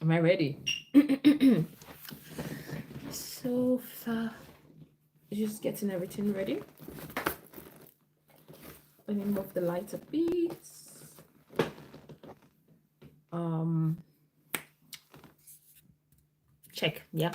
Am I ready? So far, just getting everything ready. Let me move the light a bit. Check. Yeah.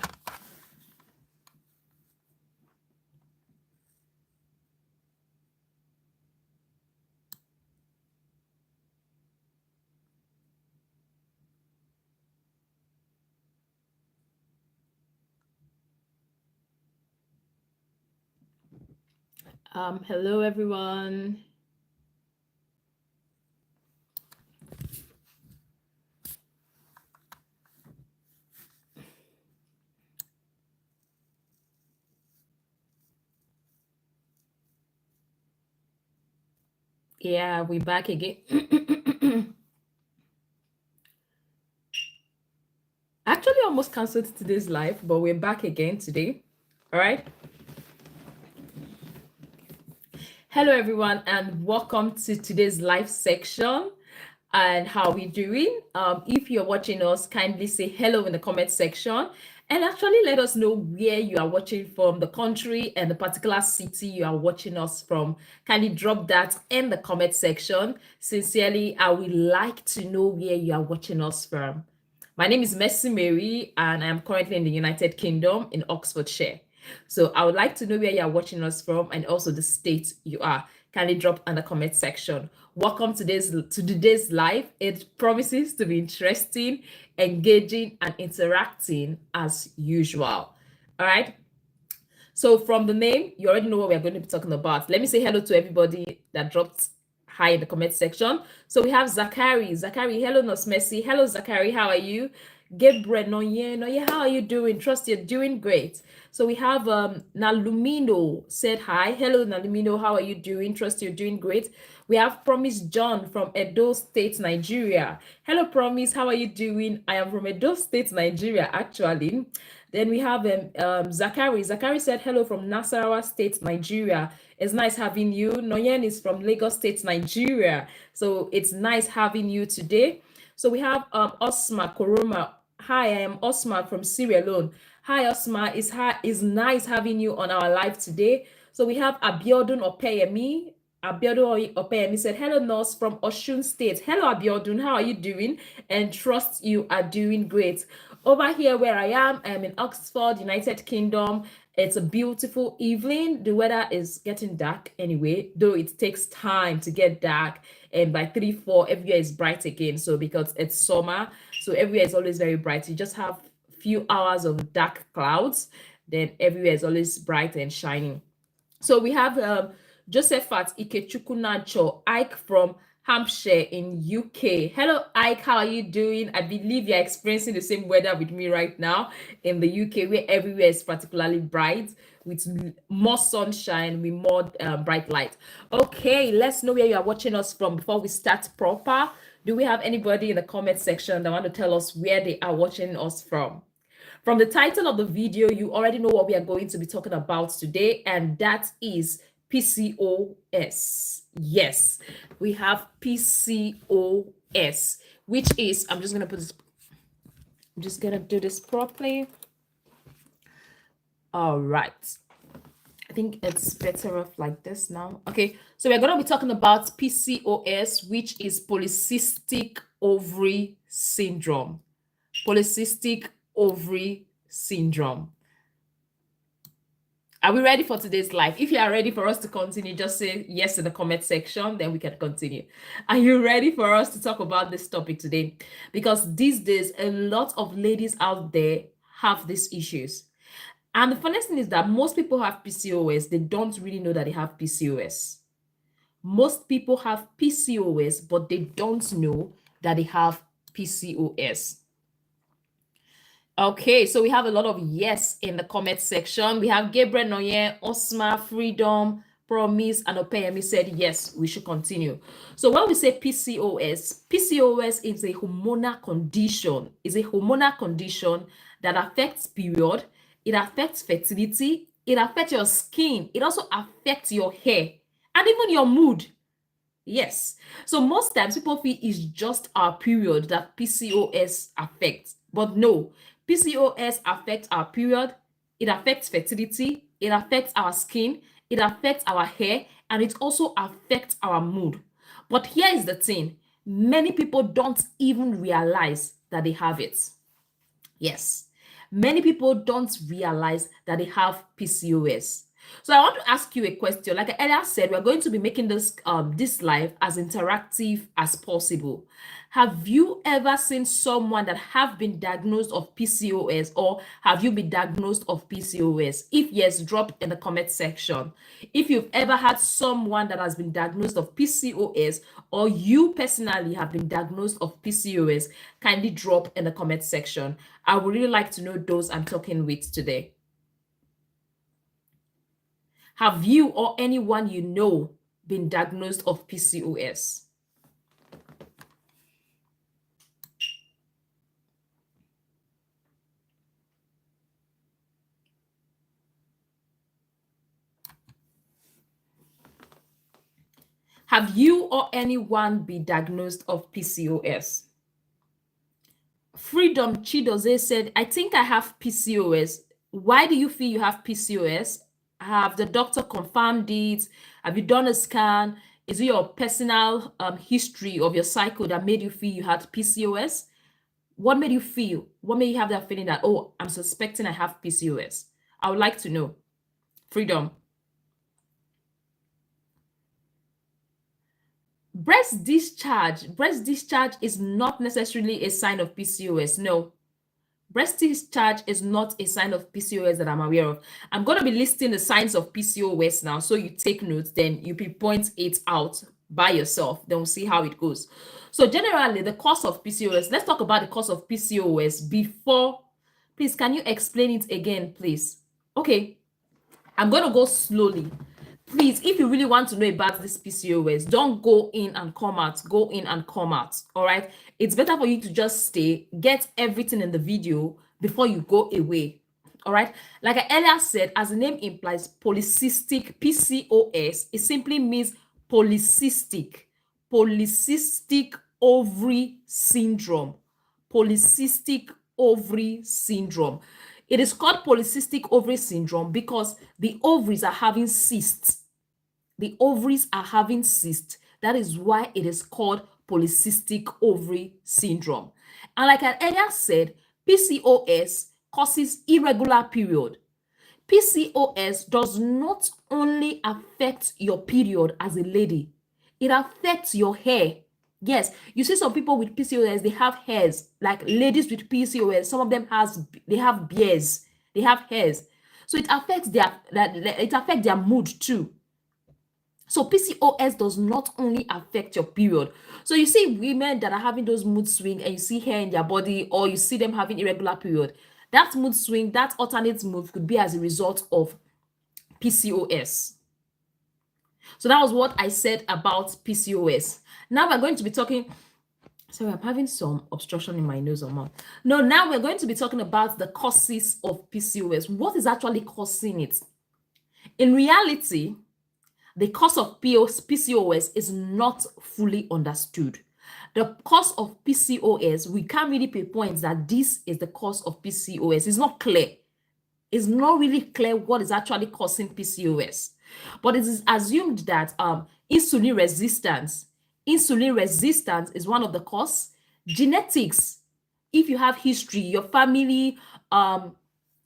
Hello everyone. Yeah, we're back again. Actually, almost cancelled today's live, but we're back again today. All right. Hello everyone, and welcome to today's live section. And how we doing? If you're watching us, kindly say hello in the comment section and actually let us know where you are watching from, the country and the particular city you are watching us from. Kindly drop that in the comment section. Sincerely, I would like to know where you are watching us from. My name is Mercy Mary, and I'm currently in the United Kingdom in Oxfordshire. So I would like to know where you are watching us from and also the state you are. Kindly drop in the comment section. Welcome to today's live. It promises to be interesting, engaging, and interacting as usual. All right. So from the name, you already know what we're going to be talking about. Let me say hello to everybody that dropped hi in the comment section. So we have Zachary. Zachary, hello, Nosmesi. Hello, Zachary. How are you? Gabriel, Noye, how are you doing? Trust you're doing great. So we have Nalumino said hi. Hello, Nalumino. How are you doing? Trust you're doing great. We have Promise John from Edo State, Nigeria. Hello, Promise. How are you doing? I am from Edo State, Nigeria, actually. Then we have Zachary. Zachary said hello from Nasarawa State, Nigeria. It's nice having you. Noyen is from Lagos State, Nigeria. So it's nice having you today. So we have Osma Koroma. Hi, I am Osma from Sierra Leone. Hi, Osma. It's nice having you on our live today. So we have Abiodun Opeyemi. Abiodun Opeyemi said, hello, Nurse from Osun State. Hello, Abiodun. How are you doing? And trust you are doing great. Over here where I am in Oxford, United Kingdom. It's a beautiful evening. The weather is getting dark anyway, though it takes time to get dark. And by 3, 4, everywhere is bright again. So because it's summer, so everywhere is always very bright. You just have a few hours of dark clouds, then everywhere is always bright and shining. So we have Josephat Ikechukunacho, Ike from Hampshire in UK. Hello, Ike. How are you doing? I believe you're experiencing the same weather with me right now in the UK, where everywhere is particularly bright with more sunshine, with more bright light. Okay, let's know where you are watching us from before we start proper. Do we have anybody in the comment section that want to tell us where they are watching us from? From the title of the video, you already know what we are going to be talking about today, and that is PCOS. Yes, we have PCOS, which is, I'm just going to do this properly. All right. I think it's better off like this now. Okay, so we're going to be talking about PCOS, which is polycystic ovary syndrome. Polycystic ovary syndrome. Are we ready for today's live? If you are ready for us to continue, just say yes in the comment section, then we can continue. Are you ready for us to talk about this topic today? Because these days, a lot of ladies out there have these issues. And the funniest thing is that most people have PCOS. They don't really know that they have PCOS. Most people have PCOS, but they don't know that they have PCOS. Okay, so we have a lot of yes in the comment section. We have Gabriel Noye, Osma, Freedom, Promise, and Opeyemi said yes, we should continue. So when we say PCOS, PCOS is a hormonal condition. It's a hormonal condition that affects period. It affects fertility. It affects your skin. It also affects your hair and even your mood. Yes. So most times people feel it's just our period that PCOS affects. But no, PCOS affects our period, it affects fertility, it affects our skin, it affects our hair, and it also affects our mood. But here is the thing, many people don't even realize that they have it. Yes, many people don't realize that they have PCOS. So I want to ask you a question. Like I earlier said, we're going to be making this live as interactive as possible. Have you ever seen someone that have been diagnosed of PCOS, or have you been diagnosed of PCOS? If yes, drop in the comment section. If you've ever had someone that has been diagnosed of PCOS, or you personally have been diagnosed of PCOS, kindly drop in the comment section. I would really like to know those I'm talking with today. Have you or anyone you know been diagnosed of PCOS? Have you or anyone been diagnosed of PCOS? Freedom Chidoze said, I think I have PCOS. Why do you feel you have PCOS? Have the doctor confirmed it? Have you done a scan? Is it your personal history of your cycle that made you feel you had PCOS? What made you feel? What made you have that feeling that, oh, I'm suspecting I have PCOS? I would like to know. Freedom. Breast discharge is not necessarily a sign of PCOS. No. Breast discharge is not a sign of PCOS that I'm aware of. I'm going to be listing the signs of PCOS now, so you take notes, then you point it out by yourself. Then we'll see how it goes. So generally, the cause of PCOS, let's talk about the cause of PCOS before. Please, can you explain it again, please? Okay, I'm going to go slowly. Please, if you really want to know about this PCOS, don't go in and come out. Go in and come out. All right. It's better for you to just stay, get everything in the video before you go away. All right. Like I earlier said, as the name implies, polycystic PCOS, it simply means polycystic ovary syndrome. Polycystic ovary syndrome. It is called polycystic ovary syndrome because the ovaries are having cysts. The ovaries are having cysts. That is why it is called polycystic ovary syndrome. And like I earlier said, PCOS causes irregular period. PCOS does not only affect your period as a lady, it affects your hair. Yes, you see some people with PCOS, they have hairs. Like ladies with PCOS, some of them they have beards, they have hairs. So it affects their mood too. So PCOS does not only affect your period. So you see women that are having those mood swings and you see hair in their body, or you see them having irregular period. That mood swing, that alternate mood could be as a result of PCOS. So that was what I said about PCOS. Now we're going to be talking. Sorry, I'm having some obstruction in my nose or mouth. No, now we're going to be talking about the causes of PCOS. What is actually causing it? In reality, the cause of PCOS is not fully understood. The cause of PCOS, we can't really pinpoint that this is the cause of PCOS. It's not clear. It's not really clear what is actually causing PCOS. But it is assumed that insulin resistance is one of the cause. Genetics, if you have history, your family,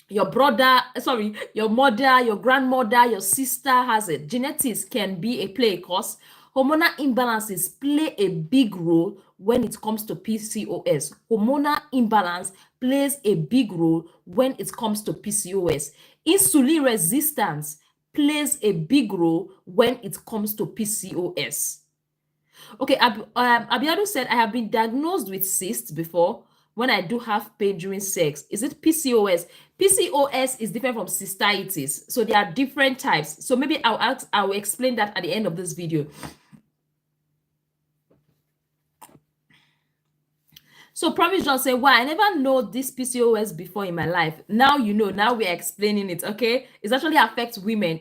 your brother, sorry, your mother, your grandmother, your sister has it. Genetics can be a play cause. Hormonal imbalances play a big role when it comes to PCOS. Hormonal imbalance plays a big role when it comes to PCOS. Insulin resistance plays a big role when it comes to PCOS. Okay, Abiadu said, I have been diagnosed with cysts before when I do have pain during sex. Is it PCOS? PCOS is different from cystitis. So there are different types. So maybe I'll explain that at the end of this video. So Promise John said, well, I never know this PCOS before in my life. Now you know, now we're explaining it, okay? It actually affects women.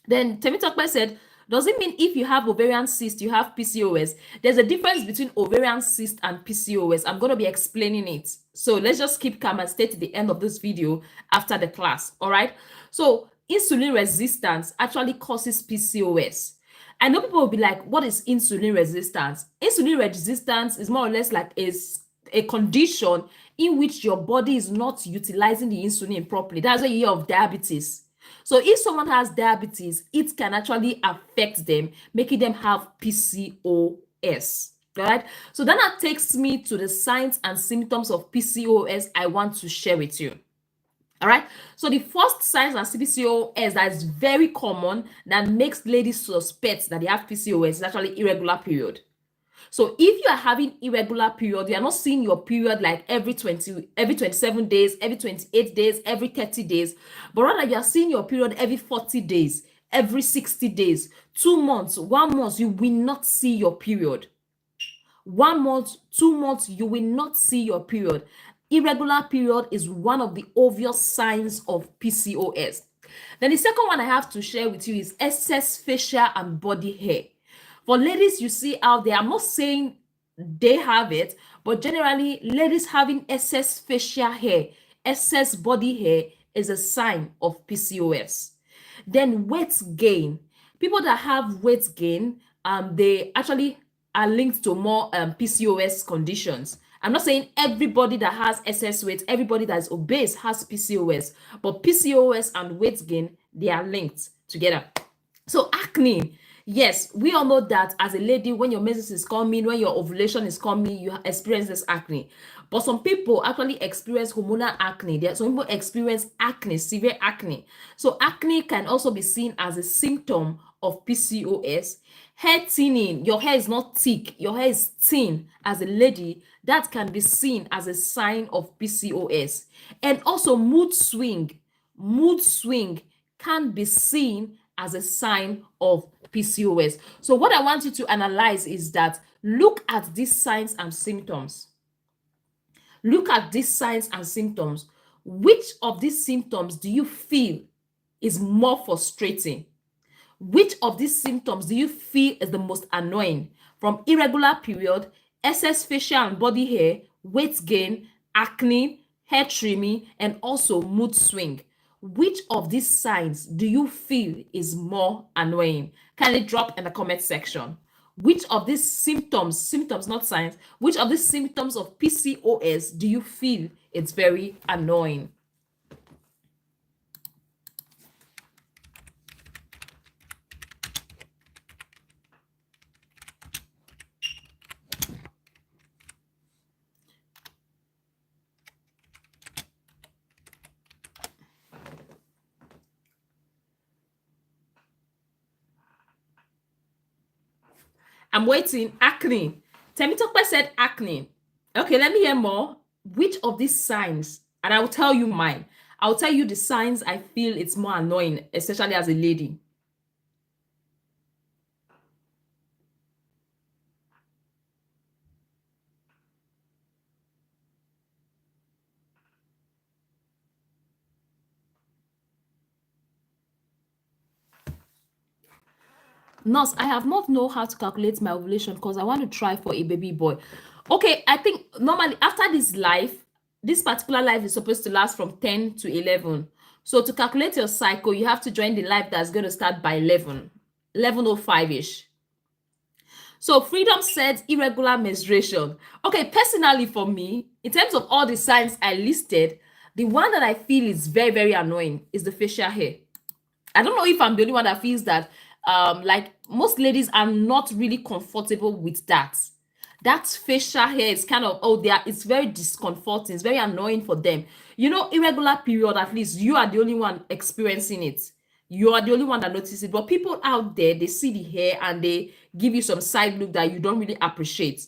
Then Temitokpe said, does it mean if you have ovarian cyst, you have PCOS? There's a difference between ovarian cyst and PCOS. I'm going to be explaining it. So let's just keep calm and stay to the end of this video after the class. All right. So insulin resistance actually causes PCOS. I know people will be like, what is insulin resistance? Insulin resistance is more or less like a condition in which your body is not utilizing the insulin properly. That's why you hear of diabetes. So if someone has diabetes, it can actually affect them, making them have PCOS. All right. So then that takes me to the signs and symptoms of PCOS I want to share with you. All right. So the first signs and PCOS that is very common that makes ladies suspect that they have PCOS is actually irregular period. So if you are having irregular period, you are not seeing your period like every 27 days, every 28 days, every 30 days, but rather you are seeing your period every 40 days, every 60 days, 2 months, 1 month, you will not see your period. 1 month, 2 months, you will not see your period. Irregular period is one of the obvious signs of PCOS. Then the second one I have to share with you is excess facial and body hair. For ladies you see out there, I'm not saying they have it, but generally ladies having excess facial hair, excess body hair is a sign of PCOS. Then weight gain. People that have weight gain, they actually are linked to more PCOS conditions. I'm not saying everybody that has excess weight, everybody that is obese has PCOS, but PCOS and weight gain, they are linked together. So acne, yes, we all know that as a lady, when your menses is coming, when your ovulation is coming, you experience this acne. But some people actually experience hormonal acne. Some people experience acne, severe acne. So acne can also be seen as a symptom of PCOS. Hair thinning, your hair is not thick, your hair is thin as a lady, that can be seen as a sign of PCOS. And also mood swing can be seen as a sign of PCOS. So what I want you to analyze is that look at these signs and symptoms. Look at these signs and symptoms. Which of these symptoms do you feel is more frustrating? Which of these symptoms do you feel is the most annoying? From irregular period, excess facial and body hair, weight gain, acne, hair trimming, and also mood swing. Which of these signs do you feel is more annoying? Kindly drop in the comment section. Which of these symptoms, not signs, which of these symptoms of PCOS do you feel it's very annoying? I'm waiting. Acne. Temitope said acne. Okay, let me hear more. Which of these signs? And I will tell you mine. I'll tell you the signs I feel it's more annoying, especially as a lady. Nurse, I have not know how to calculate my ovulation because I want to try for a baby boy. Okay, I think normally after this life, this particular life is supposed to last from 10 to 11. So to calculate your cycle, you have to join the life that's going to start by 11:05-ish. So Freedom said irregular menstruation. Okay, personally for me, in terms of all the signs I listed, the one that I feel is very, very annoying is the facial hair. I don't know if I'm the only one that feels that like most ladies are not really comfortable with that. That facial hair is kind of, it's very discomforting, it's very annoying for them. You know, irregular period, at least you are the only one experiencing it. You are the only one that notices it. But people out there, they see the hair and they give you some side look that you don't really appreciate.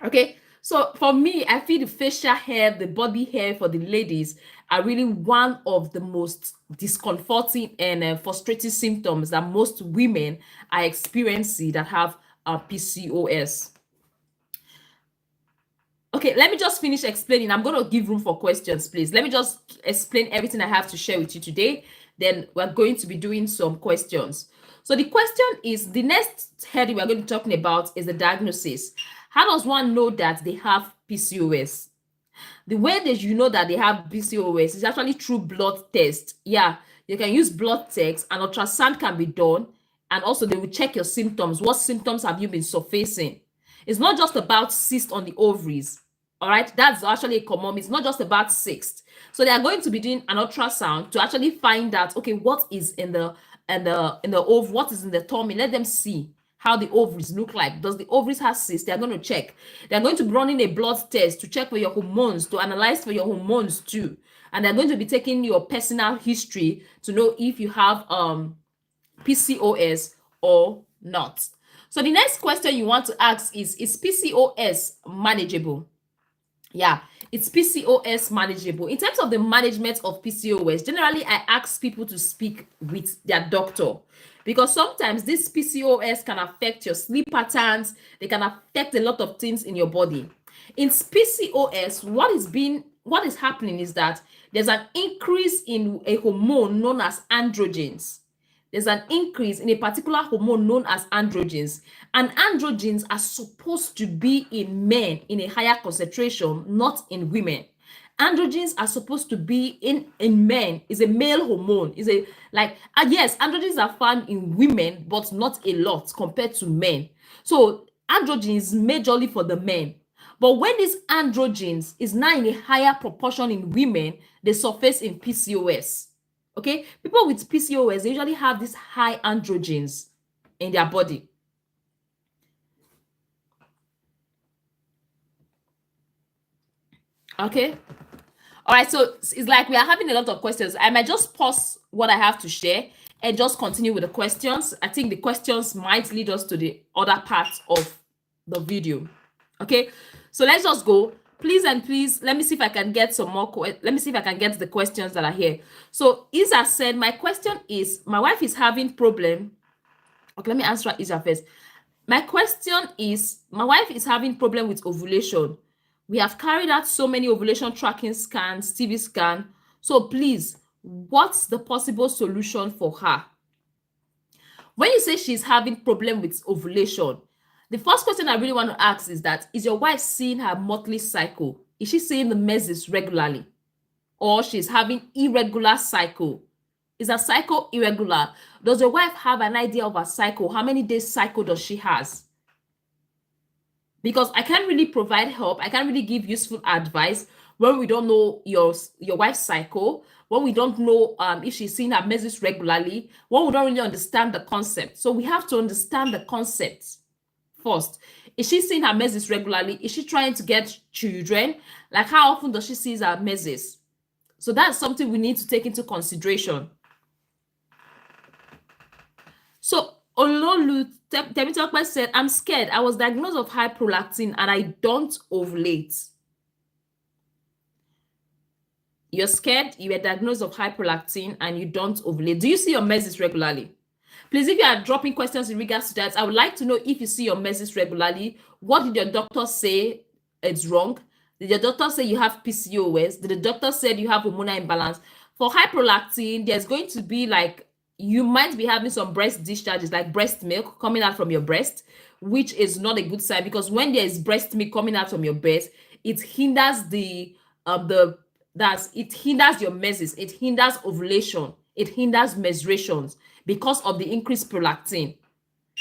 Okay, so for me, I feel the facial hair, the body hair for the ladies are really one of the most discomforting and frustrating symptoms that most women are experiencing that have PCOS. Okay, let me just finish explaining. I'm going to give room for questions, please. Let me just explain everything I have to share with you today. Then we're going to be doing some questions. So the question is, the next heading we're going to be talking about is the diagnosis. How does one know that they have PCOS. The way that you know that they have PCOS is actually through blood test. Yeah, you can use blood tests, and ultrasound can be done, and also they will check your symptoms. What symptoms have you been surfacing? It's not just about cyst on the ovaries. All right, that's actually a common. It's not just about cyst. So they are going to be doing an ultrasound to actually find out, okay, what is in the what is in the tummy. Let them see how the ovaries look like. Does the ovaries have cysts? They're going to check. They're going to be running a blood test to check for your hormones, to analyze for your hormones too. And they're going to be taking your personal history to know if you have PCOS or not. So the next question you want to ask is PCOS manageable? Yeah, it's PCOS manageable. In terms of the management of PCOS, generally I ask people to speak with their doctor, because sometimes this PCOS can affect your sleep patterns. They can affect a lot of things in your body. In PCOS, what is happening is that there's an increase in a hormone known as androgens. There's an increase in a particular hormone known as androgens. And androgens are supposed to be in men in a higher concentration, not in women. Androgens are supposed to be in men. Is a male hormone. Is a yes, androgens are found in women, but not a lot compared to men. So androgens is majorly for the men. But when these androgens is now in a higher proportion in women, they surface in PCOS. Okay, people with PCOS, they usually have these high androgens in their body. Okay, all right, so it's like we are having a lot of questions. I might just pause what I have to share and just continue with the questions. I think the questions might lead us to the other part of the video. Okay, so let's just go. Please and please, let me see if I can get some more. Let me see if I can get the questions that are here. So Isa said, my question is, my wife is having problem. Okay, let me answer Isa first. My question is, my wife is having problem with ovulation. We have carried out so many ovulation tracking scans, TV scan. So please, what's the possible solution for her? When you say she's having problem with ovulation, the first question I really want to ask is that, is your wife seeing her monthly cycle? Is she seeing the menses regularly? Or she's having irregular cycle? Is her cycle irregular? Does your wife have an idea of her cycle? How many days cycle does she has? Because I can't really provide help. I can't really give useful advice when we don't know your wife's cycle, when we don't know if she's seeing her menses regularly, when we don't really understand the concept. So we have to understand the concept first. Is she seeing her menses regularly? Is she trying to get children? Like, how often does she see her menses? So that's something we need to take into consideration. So Ololu Temitope said, I'm scared. I was diagnosed of high prolactin and I don't ovulate. You're scared, you were diagnosed of high prolactin and you don't ovulate. Do you see your menses regularly? Please, if you are dropping questions in regards to that, I would like to know if you see your menses regularly. What did your doctor say it's wrong? Did your doctor say you have PCOS? Did the doctor say you have hormonal imbalance? For high prolactin, there's going to be like, you might be having some breast discharges, like breast milk coming out from your breast, which is not a good sign, because when there is breast milk coming out from your breast, it hinders it hinders your menses, it hinders ovulation, it hinders menstruations because of the increased prolactin.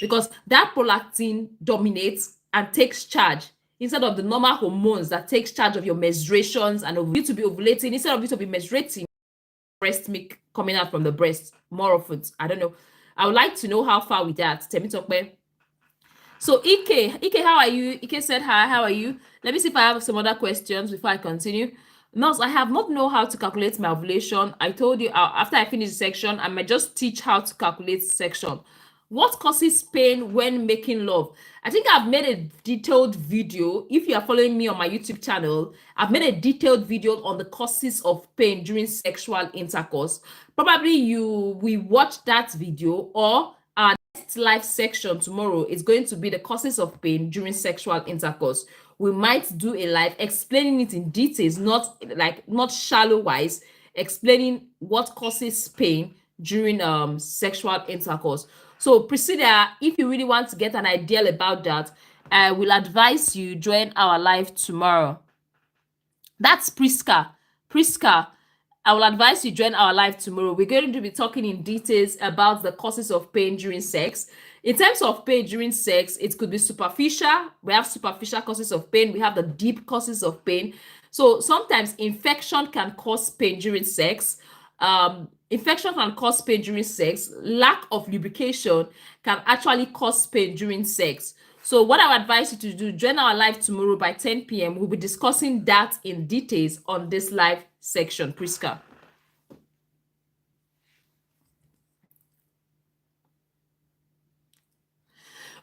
Because that prolactin dominates and takes charge instead of the normal hormones that takes charge of your menstruations and of you to be ovulating, instead of you to be menstruating, breast milk coming out from the breast more of it. I don't know. I would like to know how far with that. Temitope. So Ike, how are you? Ike said hi, how are you? Let me see if I have some other questions before I continue. Nurse, I have not know how to calculate my ovulation. I told you after I finish the section, I might just teach how to calculate section. What causes pain when making love? I think I've made a detailed video. If you are following me on my YouTube channel, I've made a detailed video on the causes of pain during sexual intercourse. Probably we watch that video, or our next live section tomorrow is going to be the causes of pain during sexual intercourse. We might do a live explaining it in details, not shallow wise, explaining what causes pain during sexual intercourse. So Priscilla, if you really want to get an idea about that, I will advise you join our live tomorrow. That's Priska. Priska, I will advise you join our live tomorrow. We're going to be talking in details about the causes of pain during sex. In terms of pain during sex, it could be superficial. We have superficial causes of pain. We have the deep causes of pain. So sometimes infection can cause pain during sex. Infection can cause pain during sex. Lack of lubrication can actually cause pain during sex. So what I would advise you to do, join our live tomorrow by 10 p.m. We'll be discussing that in details on this live section. Priska.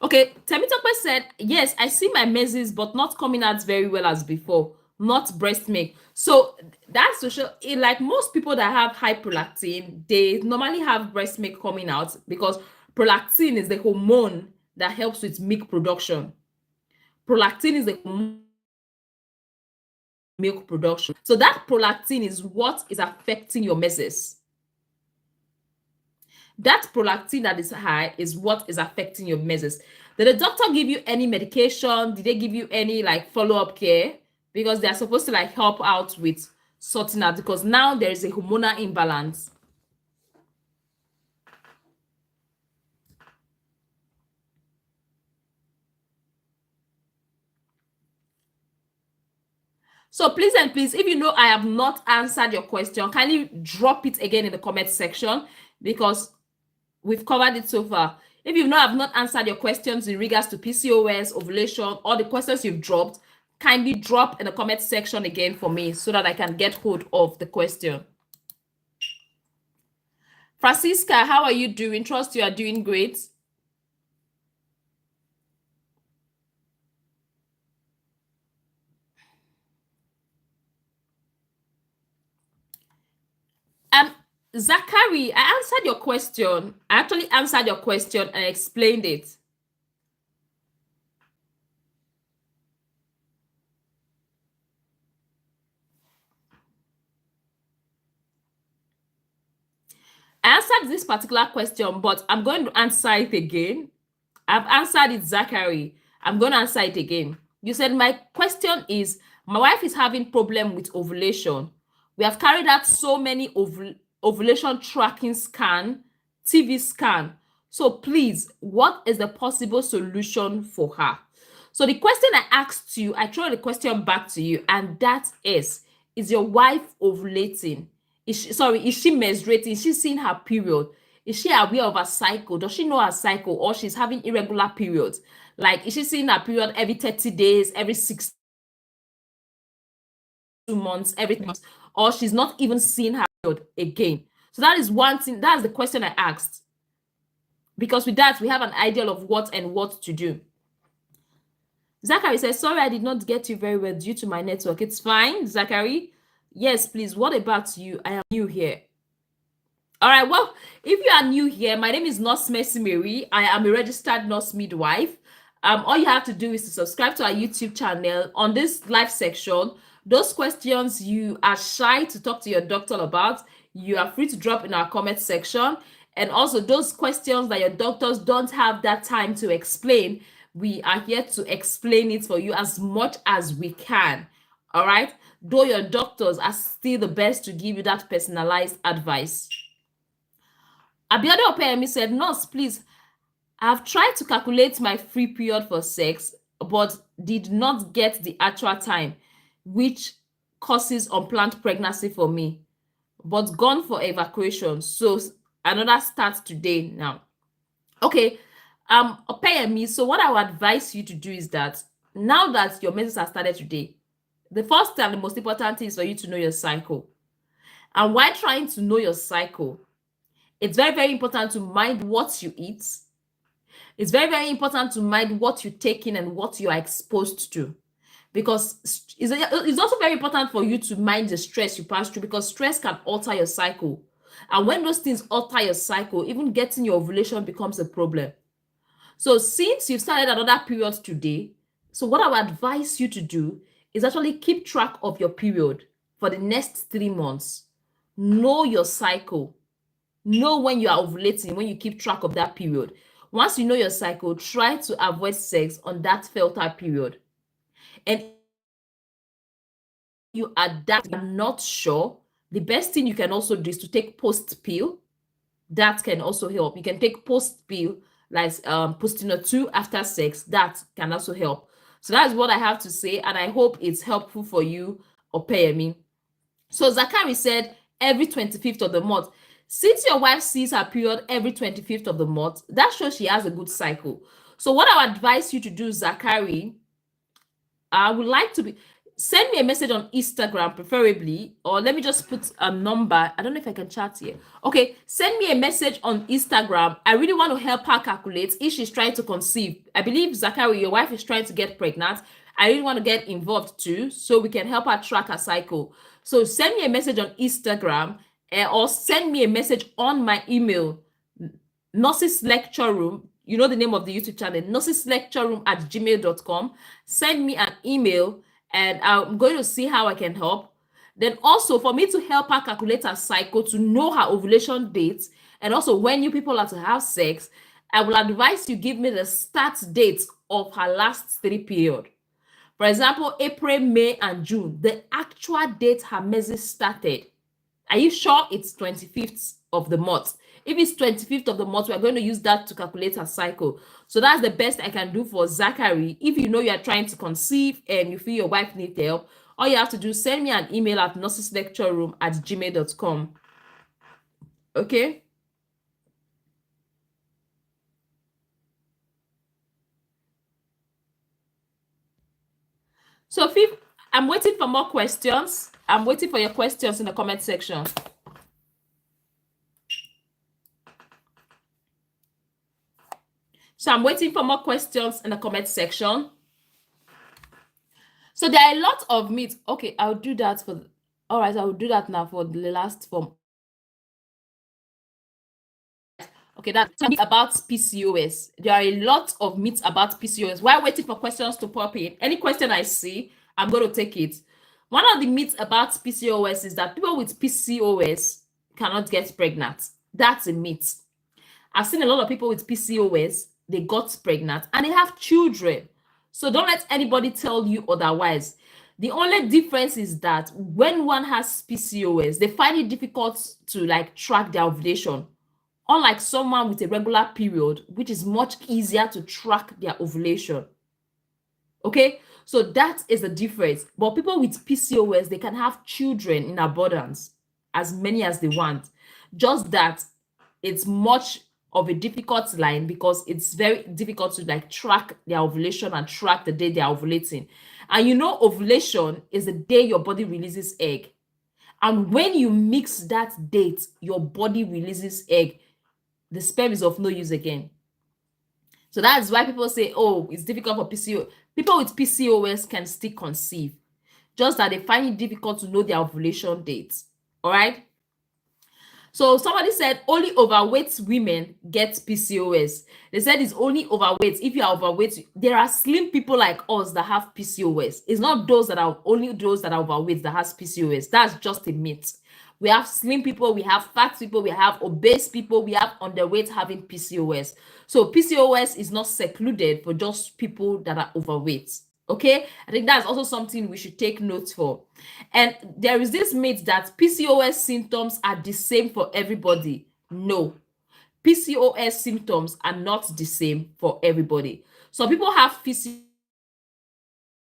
Okay, Temitope said, yes, I see my menses, but not coming out very well as before, not breast milk. So that's to show, like most people that have high prolactin, they normally have breast milk coming out because prolactin is the hormone that helps with milk production. Prolactin is the milk production. So that prolactin is what is affecting your menses. That prolactin that is high is what is affecting your menses. Did the doctor give you any medication? Did they give you any like follow-up care? Because they're supposed to like help out with sorting out, because now there is a hormonal imbalance. So please and please, if you know I have not answered your question, kindly drop it again in the comment section, because we've covered it so far. If you know I've not answered your questions in regards to PCOS, ovulation, or the questions you've dropped, kindly drop in the comment section again for me so that I can get hold of the question. Francisca, how are you doing? Trust you are doing great. Zachary, I answered your question. I actually answered your question and explained it. I answered this particular question, but I'm going to answer it again. I've answered it, Zachary. I'm going to answer it again. You said my question is, my wife is having problem with ovulation. We have carried out so many ovulation tracking scan, TV scan. So please, what is the possible solution for her? So the question I asked you, I throw the question back to you, and that is your wife ovulating? Is she menstruating? Is she seeing her period? Is she aware of her cycle? Does she know her cycle, or she's having irregular periods? Like, is she seeing her period every 30 days, every 6 months, every month, or she's not even seeing her period again? So that is one thing. That's the question I asked. Because with that, we have an idea of what to do. Zachary says, sorry, I did not get you very well due to my network. It's fine, Zachary. Yes, please. What about you? I am new here. All right, well, if you are new here, my name is Nurse Mercy Mary. I am a registered nurse midwife. All you have to do is to subscribe to our YouTube channel. On this live section, those questions you are shy to talk to your doctor about, you are free to drop in our comment section. And also those questions that your doctors don't have that time to explain, we are here to explain it for you as much as we can. All right, though your doctors are still the best to give you that personalized advice. Abiodun Opeyemi said, nurse, please, I've tried to calculate my free period for sex, but did not get the actual time, which causes unplanned pregnancy for me, but gone for evacuation. So another starts today now. Okay, Opeyemi, so what I would advise you to do is that now that your menses have started today, the first and the most important thing is for you to know your cycle. And while trying to know your cycle, it's very, very important to mind what you eat. It's very, very important to mind what you take in and what you are exposed to. Because it's also very important for you to mind the stress you pass through, because stress can alter your cycle. And when those things alter your cycle, even getting your ovulation becomes a problem. So since you've started another period today, so what I would advise you to do is actually keep track of your period for the next 3 months. Know your cycle. Know when you are ovulating, when you keep track of that period. Once you know your cycle, try to avoid sex on that fertile period. And you are that not sure, the best thing you can also do is to take post pill. That can also help. You can take post pill like Postino 2 after sex. That can also help. So that's what I have to say, and I hope it's helpful for you, Opeyemi. So Zachary said every 25th of the month. Since your wife sees her period every 25th of the month, that shows she has a good cycle. So what I would advise you to do, Zachary, I would like to be send me a message on Instagram, preferably, or let me just put a number. I don't know if I can chat here. Okay, send me a message on Instagram. I really want to help her calculate if she's trying to conceive. I believe, Zachary, your wife is trying to get pregnant. I really want to get involved too, so we can help her track her cycle. So send me a message on Instagram, or send me a message on my email, Nurses Lecture Room. You know the name of the YouTube channel, nurseslectureroom@gmail.com. Send me an email and I'm going to see how I can help. Then also for me to help her calculate her cycle, to know her ovulation dates, and also when you people are to have sex, I will advise you give me the start dates of her last 3 period. For example, April, May, and June, the actual date her menses started. Are you sure it's 25th of the month? If it's 25th of the month, we're going to use that to calculate her cycle. So that's the best I can do for Zachary. If you know you are trying to conceive and you feel your wife needs help, all you have to do is send me an email at nurseslectureroom@gmail.com. Okay? So I'm waiting for more questions. I'm waiting for your questions in the comment section. So I'm waiting for more questions in the comment section. So there are a lot of myths. Okay, I'll do that all right, I will do that now for the last form. Okay, that's about PCOS. There are a lot of myths about PCOS. While waiting for questions to pop in, any question I see, I'm going to take it. One of the myths about PCOS is that people with PCOS cannot get pregnant. That's a myth. I've seen a lot of people with PCOS, they got pregnant and they have children. So don't let anybody tell you otherwise. The only difference is that when one has PCOS, they find it difficult to track their ovulation. Unlike someone with a regular period, which is much easier to track their ovulation. Okay, so that is the difference. But people with PCOS, they can have children in abundance, as many as they want. Just that it's much of a difficult line because it's very difficult to track their ovulation and track the day they are ovulating. And ovulation is the day your body releases egg. And when you mix that date, your body releases egg, the sperm is of no use again. So that's why people say, oh, it's difficult for PCOS. People with PCOS can still conceive, just that they find it difficult to know their ovulation dates. All right. So somebody said only overweight women get PCOS. They said it's only overweight. If you are overweight, there are slim people like us that have PCOS. It's not only those that are overweight that has PCOS. That's just a myth. We have slim people, we have fat people, we have obese people, we have underweight having PCOS. So PCOS is not secluded for just people that are overweight. Okay, I think that's also something we should take note for. And there is this myth that PCOS symptoms are the same for everybody. No, PCOS symptoms are not the same for everybody. Some people have PCOS,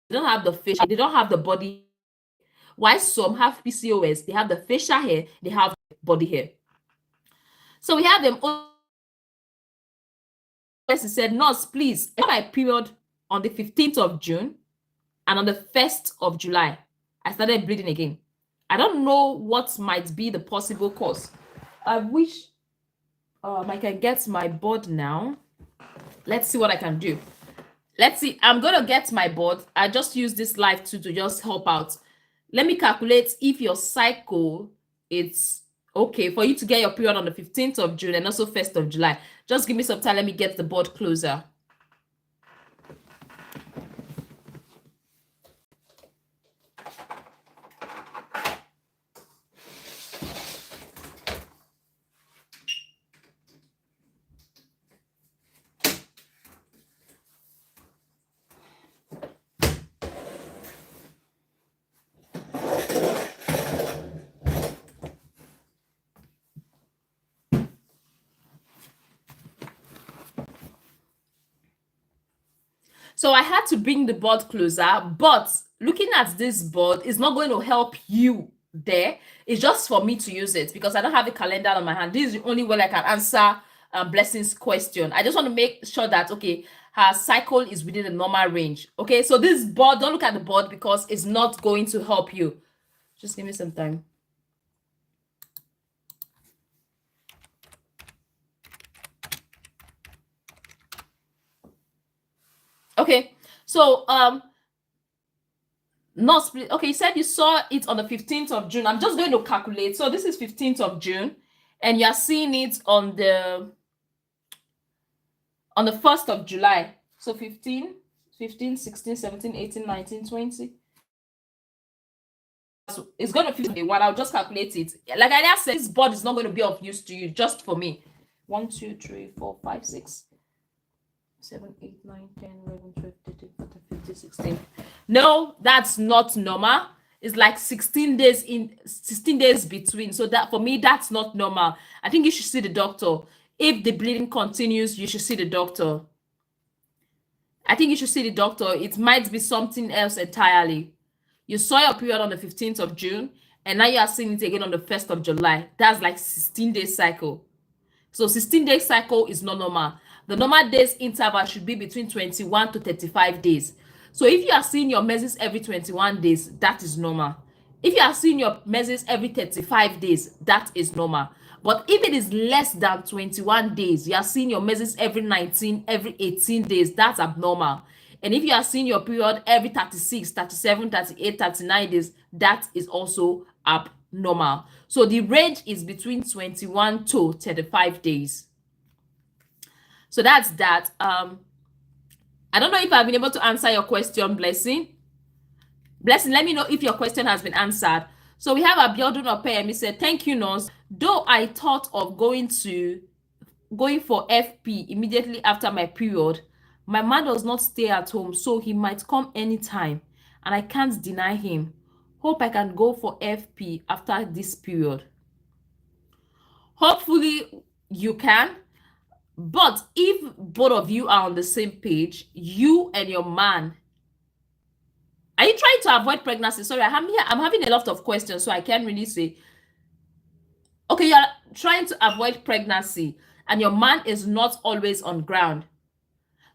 they don't have the facial, they don't have the body. While some have PCOS, they have the facial hair, they have body hair. So we have them. He said, nurse, please, I my period on the 15th of June. And on the 1st of July, I started bleeding again. I don't know what might be the possible cause. I wish I can get my board now. Let's see what I can do. Let's see. I'm going to get my board. I just use this live to just help out. Let me calculate if your cycle, it's okay for you to get your period on the 15th of June and also 1st of July. Just give me some time. Let me get the board closer. So I had to bring the board closer, but looking at this board is not going to help you there. It's just for me to use it because I don't have a calendar on my hand. This is the only way I can answer Blessing's question. I just want to make sure that, okay, her cycle is within the normal range. Okay, so this board, don't look at the board because it's not going to help you. Just give me some time. Okay, so not split. Okay, you said you saw it on the 15th of June. I'm just going to calculate. So this is 15th of June, and you're seeing it on the 1st of July. So 15, 16, 17, 18, 19, 20. So it's going to 51. I'll just calculate it. Like I said, this board is not going to be of use to you, just for me. 1, 2, 3, 4, 5, 6, 7, 8, 9, 10, 11, 12, 13, 14, 15, 16. No, that's not normal. It's like 16 days between. So that for me, that's not normal. I think you should see the doctor. If the bleeding continues, you should see the doctor. I think you should see the doctor. It might be something else entirely. You saw your period on the 15th of June, and now you are seeing it again on the 1st of July. That's like 16-day cycle. So 16-day cycle is not normal. The normal days interval should be between 21 to 35 days. So if you are seeing your menses every 21 days, that is normal. If you are seeing your menses every 35 days, that is normal. But if it is less than 21 days, you are seeing your menses every 19, every 18 days, that's abnormal. And if you are seeing your period every 36, 37, 38, 39 days, that is also abnormal. So the range is between 21 to 35 days. So that's that. I don't know if I've been able to answer your question, Blessing. Blessing, let me know if your question has been answered. So we have Abiodun Opeyemi. He said, thank you, nurse. Though I thought of going for FP immediately after my period, my man does not stay at home, so he might come anytime, and I can't deny him. Hope I can go for FP after this period. Hopefully you can, but if both of you are on the same page, you and your man, are you trying to avoid pregnancy? Sorry, I'm having a lot of questions, so I can't really say. Okay, you're trying to avoid pregnancy, and your man is not always on ground.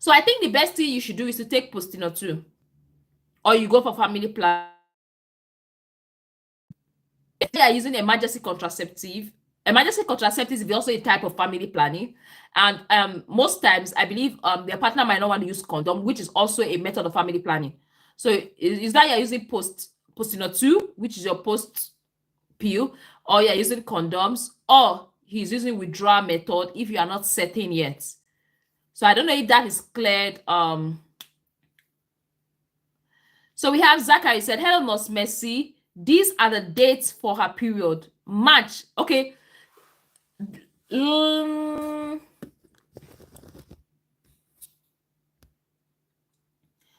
So I think the best thing you should do is to take Postino 2, or you go for family plan. If they are using emergency contraceptive is also a type of family planning, and most times I believe their partner might not want to use condom, which is also a method of family planning. So is that you're using Postino 2, which is your post pill, or you're using condoms, or he's using withdrawal method if you are not certain yet. So I don't know if that is cleared. So we have Zachary said, hello, Nurse Mercy. These are the dates for her period. March. Okay.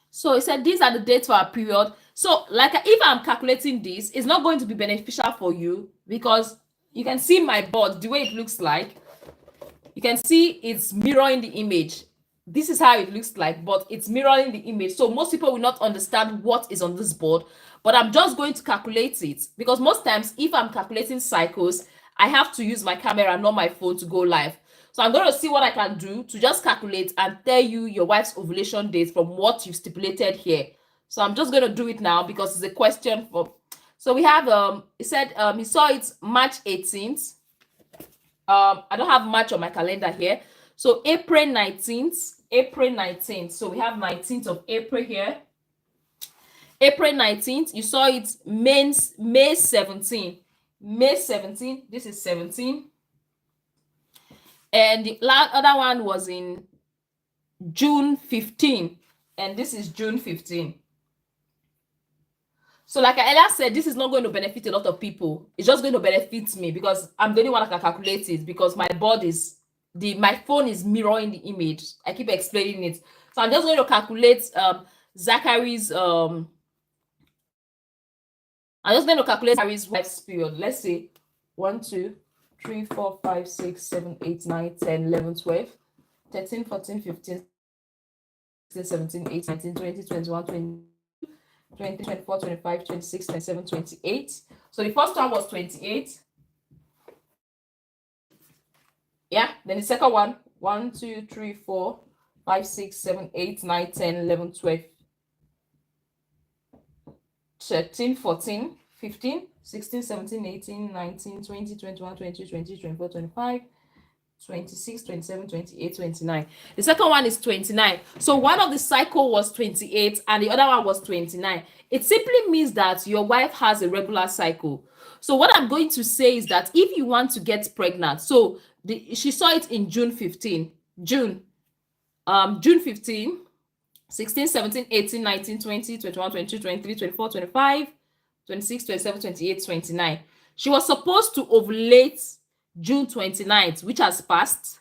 So he said these are the dates for her period. So like if I'm calculating this, it's not going to be beneficial for you because you can see my board, the way it looks like. You can see it's mirroring the image. This is how it looks like, but it's mirroring the image. So most people will not understand what is on this board, but I'm just going to calculate it because most times if I'm calculating cycles, I have to use my camera, not my phone, to go live. So I'm going to see what I can do to just calculate and tell you your wife's ovulation date from what you've stipulated here. So I'm just going to do it now because it's a question for. So we have he said he saw it March 18th. I don't have March on my calendar here. So April 19th. So we have 19th of April here. April 19th. You saw it May 17th. May 17th. This is 17. And the other one was in June 15. And this is June 15. So like I earlier said, this is not going to benefit a lot of people. It's just going to benefit me because I'm the only one that can calculate it because my board is, my phone is mirroring the image. I keep explaining it. So I'm just going to calculate Zachary's, I'm just going to calculate Zachary's wife's period. Let's say 1, 2, 3, 4, 5, 6, 7, 8, 9, 10, 11, 12, 13, 14, 15, 17, 18, 19, 20, 21, 20, 24, 25, 26, 27, 28. So the first one was 28. Yeah. Then the second one, 1, 2, 3, 4, 5, 6, 7, 8, 9, 10, 11, 12, 13, 14, 15, 16, 17, 18, 19, 20, 21, 22, 23, 24, 25, 26, 27, 28, 29. The second one is 29. So one of the cycle was 28 and the other one was 29. It simply means that your wife has a regular cycle. So what I'm going to say is that if you want to get pregnant, so she saw it in June 15, June 15, 16, 17, 18, 19, 20, 21, 22, 23, 24, 25, 26, 27, 28, 29. She was supposed to ovulate June 29th, which has passed.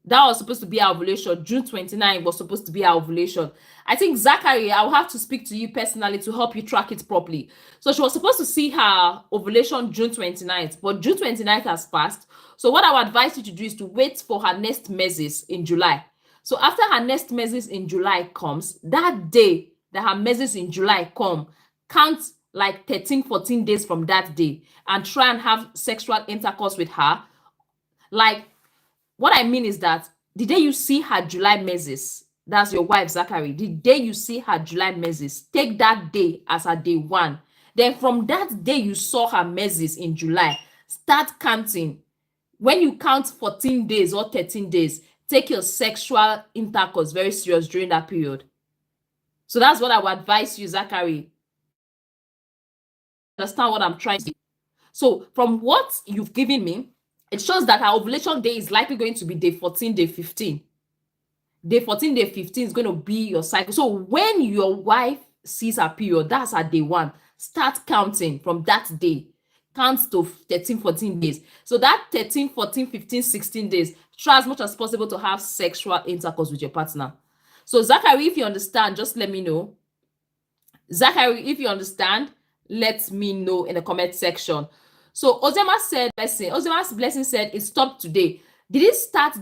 That was supposed to be our ovulation. June 29th was supposed to be our ovulation. I think, Zachary, I'll have to speak to you personally to help you track it properly. So she was supposed to see her ovulation June 29th, but June 29th has passed. So what I would advise you to do is to wait for her next menses in July. So after her next menses in July comes, that day that her menses in July come, count like 13, 14 days from that day and try and have sexual intercourse with her. Like, what I mean is that the day you see her July menses, that's your wife, Zachary, the day you see her July menses, take that day as her day one. Then from that day you saw her menses in July, start counting. When you count 14 days or 13 days, take your sexual intercourse very serious during that period. So that's what I would advise you, Zachary. Understand what I'm trying to say? So from what you've given me, it shows that her ovulation day is likely going to be day 14, day 15. Day 14, day 15 is going to be your cycle. So when your wife sees her period, that's her day one. Start counting from that day. Count to 13, 14 days. So that 13, 14, 15, 16 days, try as much as possible to have sexual intercourse with your partner. So Zachary, if you understand, just let me know. Zachary, if you understand, let me know in the comment section. So Ozema's blessing said it stopped today. Did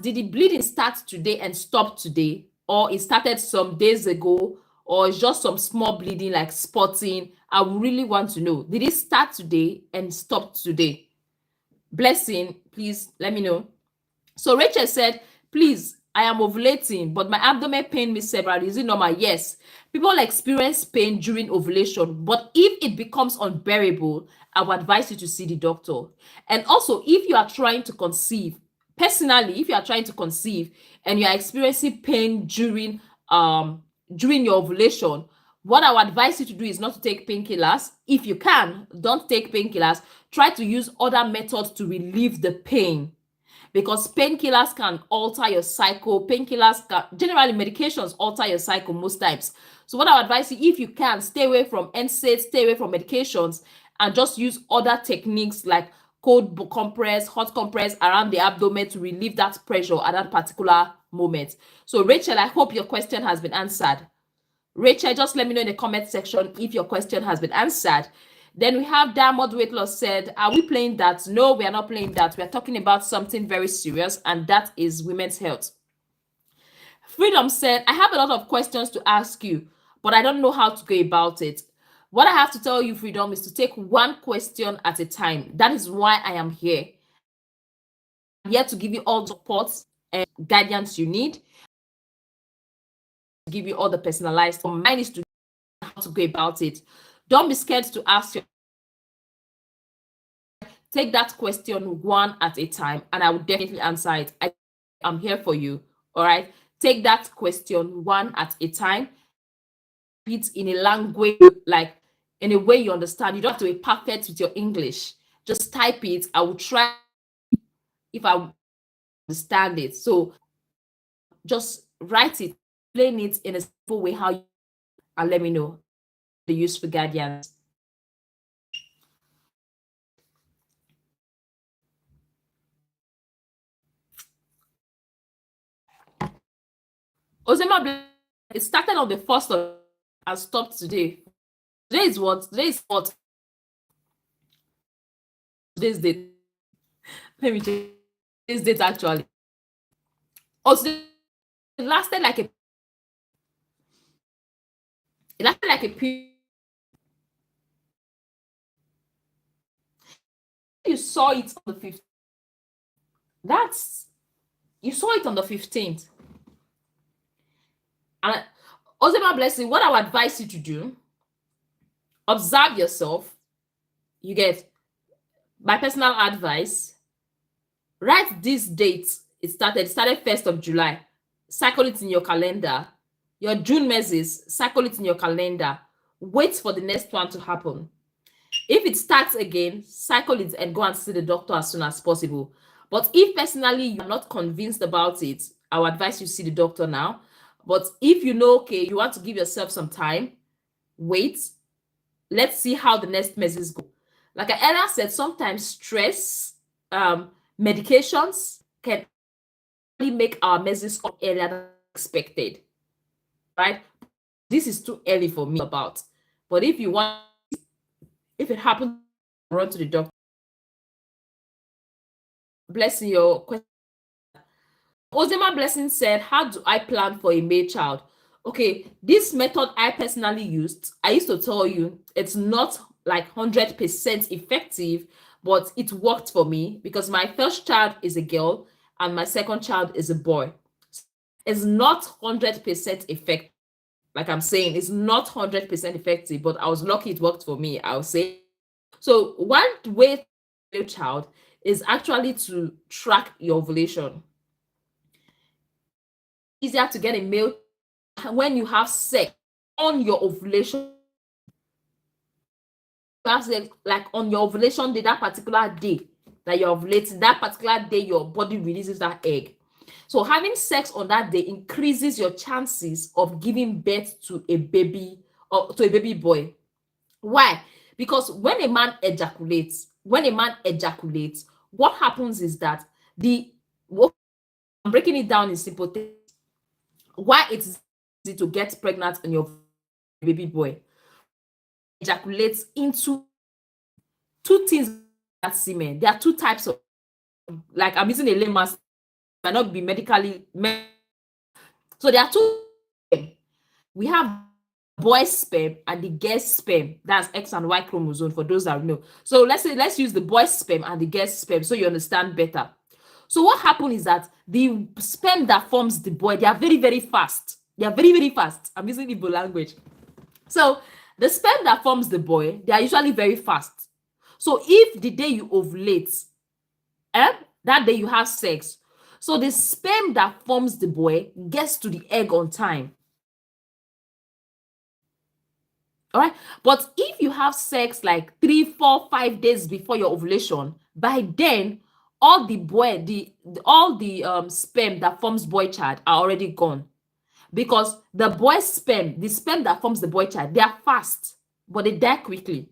the bleeding start today and stop today? Or it started some days ago? Or it's just some small bleeding like spotting? I really want to know. Did it start today and stop today? Blessing, please let me know. So Rachel said, please, I am ovulating, but my abdomen pain me several. Is it normal? Yes. People experience pain during ovulation, but if it becomes unbearable, I would advise you to see the doctor. And also, if you are trying to conceive, personally, if you are trying to conceive and you are experiencing pain during your ovulation, what I would advise you to do is not to take painkillers. If you can, don't take painkillers. Try to use other methods to relieve the pain, because painkillers can alter your cycle. Generally medications alter your cycle most times. So what I would advise you, if you can, stay away from NSAIDs, stay away from medications, and just use other techniques like cold compress, hot compress around the abdomen to relieve that pressure at that particular moment. So Rachel, I hope your question has been answered. Rachel, just let me know in the comment section if your question has been answered. Then we have Diamond Weight Loss said, are we playing that? No, we are not playing that. We are talking about something very serious, and that is women's health. Freedom said, I have a lot of questions to ask you, but I don't know how to go about it. What I have to tell you, Freedom, is to take one question at a time. That is why I am here. I'm here to give you all the support and guidance you need, to give you all the personalized. Mine is to know how to go about it. Don't be scared to ask your. Take that question one at a time, and I will definitely answer it. I'm here for you. All right. Take that question one at a time. Repeat in a language, like in a way you understand. You don't have to be perfect with your English. Just type it. I will try if I understand it. So just write it, explain it in a simple way how you, and let me know the useful guidance. Ozema, it started on the 1st of and stopped today. Today is what? Today is what? Today's date. Let me check this date actually. Oh, today it lasted like a It lasted like a period. You saw it on the 15th. You saw it on the 15th. And also, my blessing, what I would advise you to do, observe yourself. You get my personal advice. Write this date. It started 1st of July. Cycle it in your calendar. Your June measures, cycle it in your calendar. Wait for the next one to happen. If it starts again, cycle it and go and see the doctor as soon as possible. But if personally you're not convinced about it, I would advise you see the doctor now. But if you know, okay, you want to give yourself some time, wait. Let's see how the next measures go. Like I earlier said, sometimes stress, medications can make our measures come earlier than expected, right? This is too early for me about. But if you want, if it happens, run to the doctor. Blessing, your question. Ozema Blessing said, how do I plan for a male child? Okay, this method I personally used, I used to tell you, it's not like 100% effective, but it worked for me because my first child is a girl and my second child is a boy. It's not 100% effective. Like I'm saying, it's not 100% effective, but I was lucky it worked for me, I'll say. So one way to a child is actually to track your ovulation. Easier to get a male when you have sex on your ovulation. Like on your ovulation day, that particular day that you're ovulating, that particular day your body releases that egg. So having sex on that day increases your chances of giving birth to a baby or to a baby boy. Why? Because when a man ejaculates, what happens is that I'm breaking it down in simple things. Why it's easy to get pregnant on your baby boy ejaculates into two things that semen. There are two types of, like I'm using a layman's, might not be medically. So there are two. We have boy sperm and the girl sperm. That's X and Y chromosome for those that know. So let's use the boy sperm and the girl sperm so you understand better. So what happens is that the sperm that forms the boy, they are very, very fast. They are very, very fast. I'm using Igbo language. So the sperm that forms the boy, they are usually very fast. So if the day you ovulate, that day you have sex, so the sperm that forms the boy gets to the egg on time. All right. But if you have sex like 3, 4, 5 days before your ovulation, by then all the sperm that forms boy child are already gone. Because the boy sperm, the sperm that forms the boy child, they are fast, but they die quickly.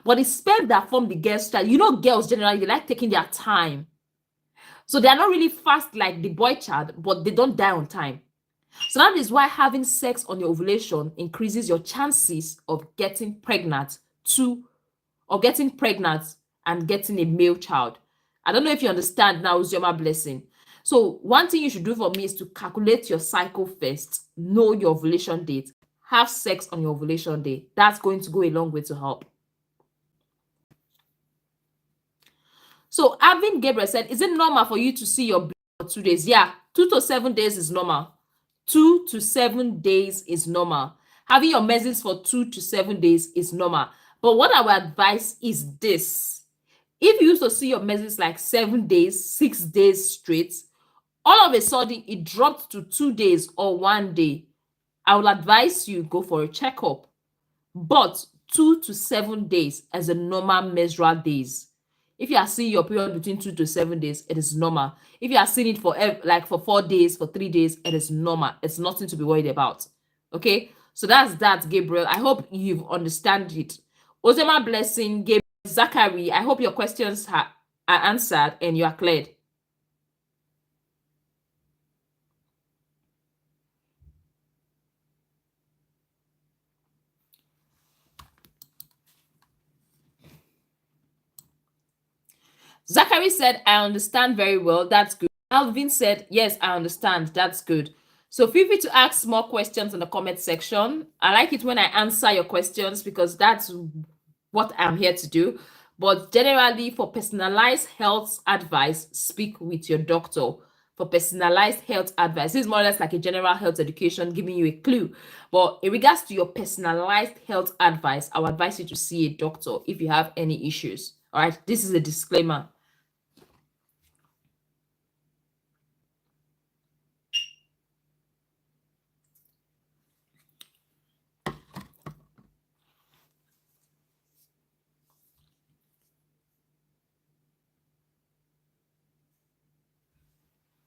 But the sperm that form the girl's child, you know, girls generally they like taking their time. So they are not really fast like the boy child, but they don't die on time. So that is why having sex on your ovulation increases your chances of getting pregnant and getting a male child. I don't know if you understand now, Uzioma Blessing. So one thing you should do for me is to calculate your cycle first, know your ovulation date, have sex on your ovulation day. That's going to go a long way to help. So Avin Gabriel said, is it normal for you to see your blood for 2 days? Yeah, 2 to 7 days is normal. 2 to 7 days is normal. Having your menses for 2 to 7 days is normal. But what I would advise is this. If you used to see your menses like 7 days, 6 days straight, all of a sudden it dropped to 2 days or 1 day, I will advise you go for a checkup. But 2 to 7 days as a normal menstrual days. If you are seeing your period between 2 to 7 days, it is normal. If you are seeing it for like for 4 days, for 3 days, it is normal. It's nothing to be worried about. Okay, so that's that, Gabriel. I hope you've understand it. Ozema Blessing, Gabriel, Zachary, I hope your questions are answered and you are cleared. Zachary said, I understand very well. That's good. Alvin said, yes, I understand. That's good. So feel free to ask more questions in the comment section. I like it when I answer your questions because that's what I'm here to do. But generally, for personalized health advice, speak with your doctor. For personalized health advice, this is more or less like a general health education, giving you a clue. But in regards to your personalized health advice, I would advise you to see a doctor if you have any issues. All right, this is a disclaimer.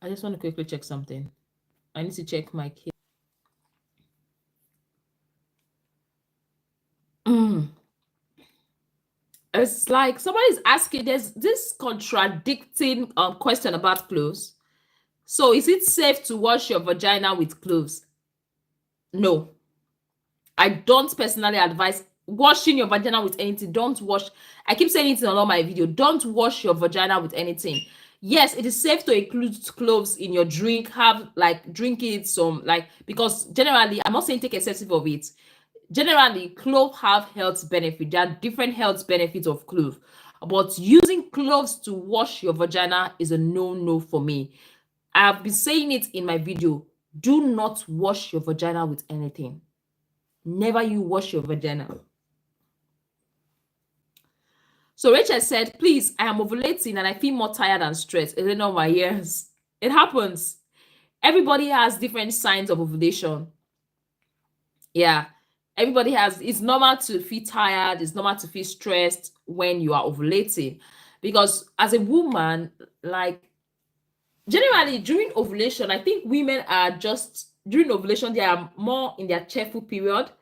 I just want to quickly check something. I need to check my case. It's like somebody's asking, there's this contradicting question about clothes. So is it safe to wash your vagina with cloves? No. I don't personally advise washing your vagina with anything. Don't wash. I keep saying it in all my video. Don't wash your vagina with anything. Yes, it is safe to include cloves in your drink. Have like drink it some like because generally I'm not saying take excessive of it. Generally, cloves have health benefit. There are different health benefits of clove, but using cloves to wash your vagina is a no-no for me. I've been saying it in my video. Do not wash your vagina with anything. Never you wash your vagina. So Rachel said, please, I am ovulating and I feel more tired and stressed. Is it not my ears? It happens. Everybody has different signs of ovulation. Yeah. Everybody has, it's normal to feel tired. It's normal to feel stressed when you are ovulating. Because as a woman, like generally during ovulation, I think women are just, during ovulation, they are more in their cheerful period.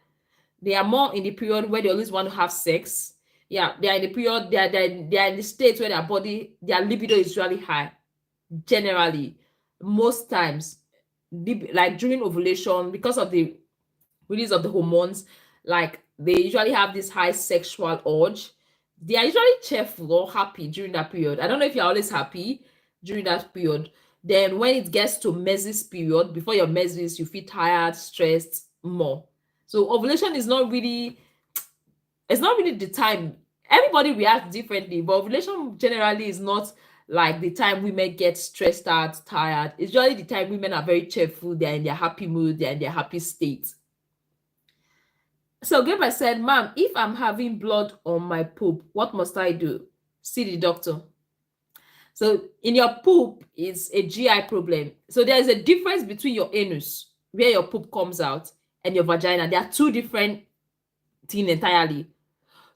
They are more in the period where they always want to have sex. Yeah, they are in the period, they are in the state where their body, their libido is really high. Generally, most times, like during ovulation, because of the release of the hormones, like they usually have this high sexual urge. They are usually cheerful or happy during that period. I don't know if you're always happy during that period. Then when it gets to menses period, before your menses, you feel tired, stressed more. So ovulation is not really, it's not really the time. Everybody reacts differently, but ovulation generally is not like the time women get stressed out, tired. It's usually the time women are very cheerful, they're in their happy mood, they're in their happy state. So Gabriel said, ma'am, if I'm having blood on my poop, what must I do? See the doctor. So in your poop is a GI problem. So there is a difference between your anus, where your poop comes out, and your vagina. They are two different things entirely.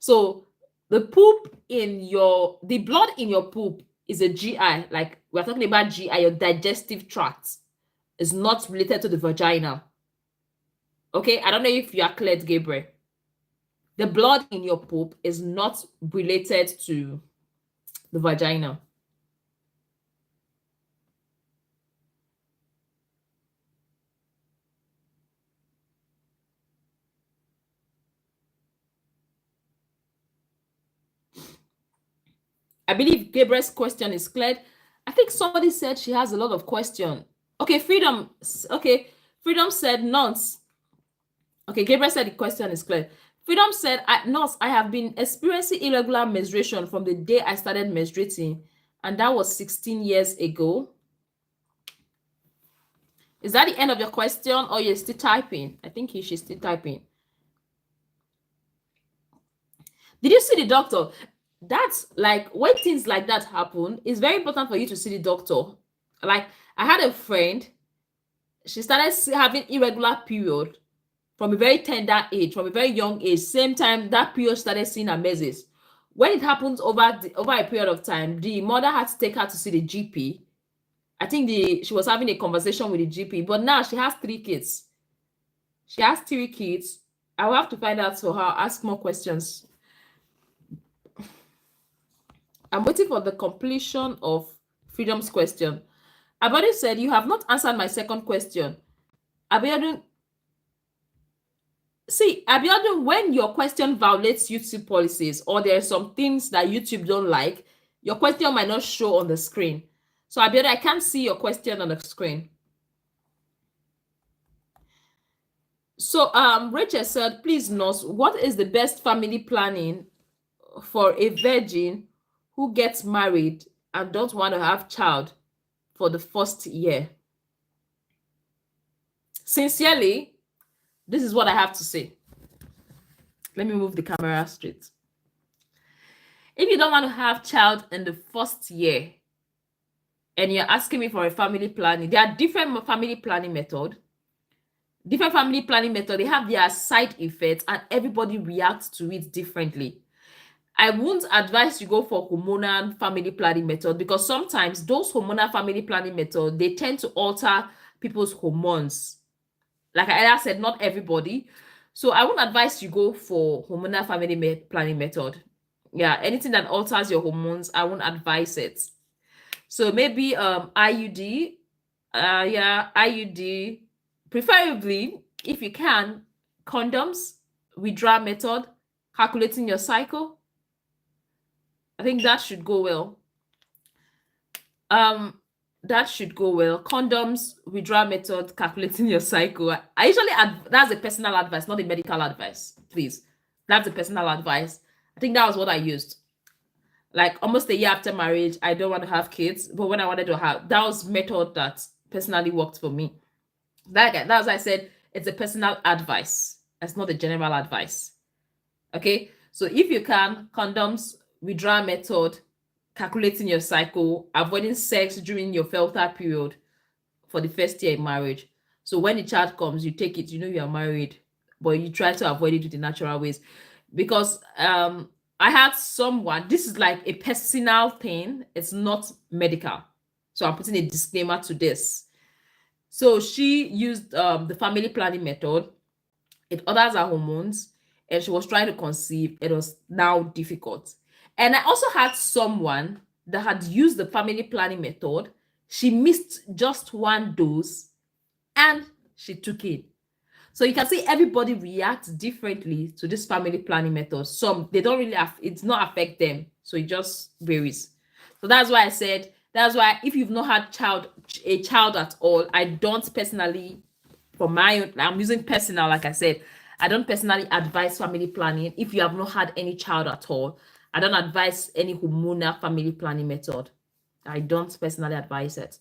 So the blood in your poop is a GI. Like we're talking about GI, your digestive tract is not related to the vagina. Okay, I don't know if you are clear, Gabriel. The blood in your poop is not related to the vagina. I believe Gabriel's question is clear. I think somebody said she has a lot of questions. Okay, Freedom. Okay, Freedom said nonce. Okay, Gabriel said the question is clear. Freedom said, nurse, I have been experiencing irregular menstruation from the day I started menstruating, and that was 16 years ago. Is that the end of your question, or you're still typing? I think she's still typing. Did you see the doctor? That's like when things like that happen, it's very important for you to see the doctor. Like I had a friend, she started having irregular period from a very tender age, from a very young age. Same time that period started seeing her menses. When it happens over a period of time, the mother had to take her to see the GP. I think she was having a conversation with the GP, but now she has 3 kids. She has 3 kids. I will have to find out for her, ask more questions. I'm waiting for the completion of Freedom's question. Abadu said, you have not answered my second question. Abiodun, when your question violates YouTube policies or there are some things that YouTube don't like, your question might not show on the screen. So Abiodun, I can't see your question on the screen. So Rachel said, please nurse, what is the best family planning for a virgin who gets married and don't want to have child for the first year? Sincerely, this is what I have to say. Let me move the camera straight. If you don't want to have child in the first year and you're asking me for a family planning, there are different family planning methods. Different family planning method, they have their side effects and everybody reacts to it differently. I won't advise you go for hormonal family planning method because sometimes those hormonal family planning method, they tend to alter people's hormones. Like I said, not everybody. So I won't advise you go for hormonal family planning method. Yeah, anything that alters your hormones, I won't advise it. So maybe IUD, IUD, preferably if you can, condoms, withdrawal method, calculating your cycle. I think that should go well. That should go well. Condoms, withdrawal method, calculating your cycle. I usually that's a personal advice, not a medical advice. Please, that's a personal advice. I think that was what I used. Like almost a year after marriage, I don't want to have kids, but when I wanted to have, that was method that personally worked for me. That's why I said it's a personal advice. It's not a general advice. Okay, so if you can, condoms, withdrawal method, calculating your cycle, avoiding sex during your fertile period for the first year in marriage. So when the child comes, you take it, you know you are married, but you try to avoid it with the natural ways. Because I had someone, this is like a personal thing, it's not medical. So I'm putting a disclaimer to this. So she used the family planning method. It orders her hormones, and she was trying to conceive. It was now difficult. And I also had someone that had used the family planning method. She missed just one dose and she took it. So you can see everybody reacts differently to this family planning method. Some, they don't really it's not affect them. So it just varies. So that's why I said, that's why if you've not had a child at all, I don't personally, for my own, I'm using personal, like I said, I don't personally advise family planning. If you have not had any child at all, I don't advise any hormonal family planning method. I don't personally advise it.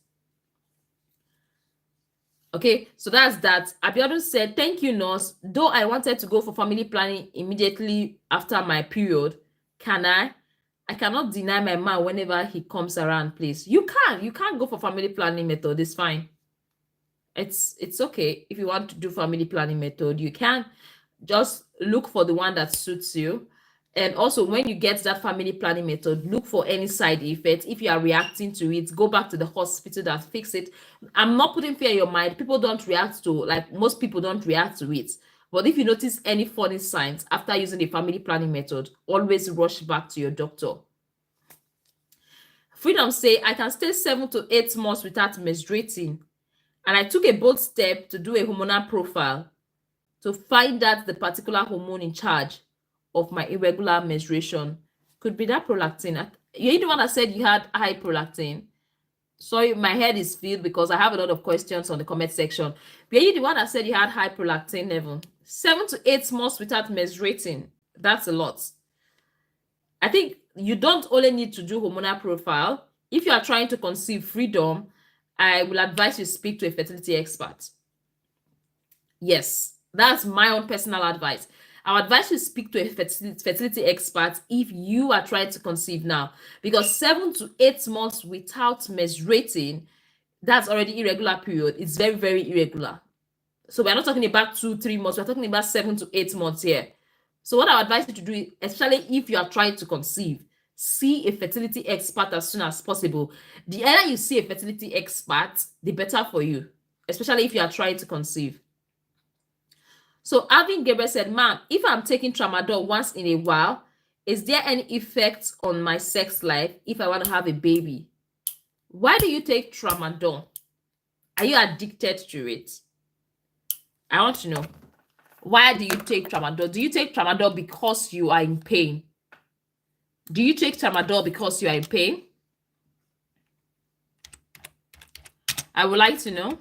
Okay, so that's that. Abiodun said, thank you, nurse. Though I wanted to go for family planning immediately after my period, can I? I cannot deny my man whenever he comes around, please. You can't go for family planning method. It's fine. It's okay. If you want to do family planning method, you can. Just look for the one that suits you. And also, when you get that family planning method, look for any side effects. If you are reacting to it, go back to the hospital that fix it. I'm not putting fear in your mind. People don't react to, like most people don't react to it. But if you notice any funny signs after using the family planning method, always rush back to your doctor. Freedom say, I can stay 7 to 8 months without menstruating. And I took a bold step to do a hormonal profile to find out the particular hormone in charge of my irregular menstruation. Could be that prolactin. You're the one that said you had high prolactin. Sorry, my head is filled because I have a lot of questions on the comment section. But you the one that said you had high prolactin level. 7 to 8 months without menstruating. That's a lot. I think you don't only need to do hormonal profile. If you are trying to conceive, freedom, I will advise you speak to a fertility expert. Yes, that's my own personal advice. I would advise you speak to a fertility expert if you are trying to conceive now, because 7 to 8 months without menstruating, that's already irregular period. It's very, very irregular. So we're not talking about 2-3 months. We're talking about 7 to 8 months here. So what I advise you to do, especially if you are trying to conceive, see a fertility expert as soon as possible. The earlier you see a fertility expert, the better for you, especially if you are trying to conceive. So Alvin Gabriel said, ma'am, if I'm taking tramadol once in a while, is there any effect on my sex life if I want to have a baby? Why do you take tramadol? Are you addicted to it? I want to know. Why do you take tramadol? Do you take tramadol because you are in pain? Do you take tramadol because you are in pain? I would like to know.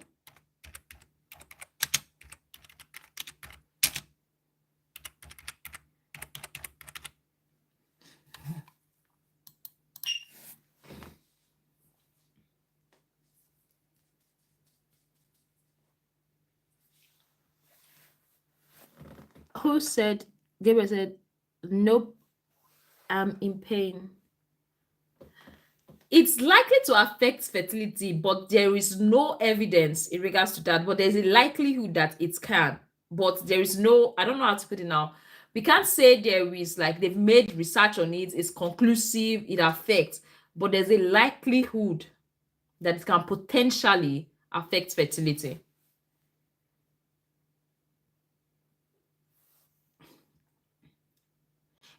Who said? Gabriel said, nope, I'm in pain. It's likely to affect fertility, but there is no evidence in regards to that. But there's a likelihood that it can. But there is no, I don't know how to put it now. We can't say there is, like, they've made research on it, it's conclusive, it affects, but there's a likelihood that it can potentially affect fertility.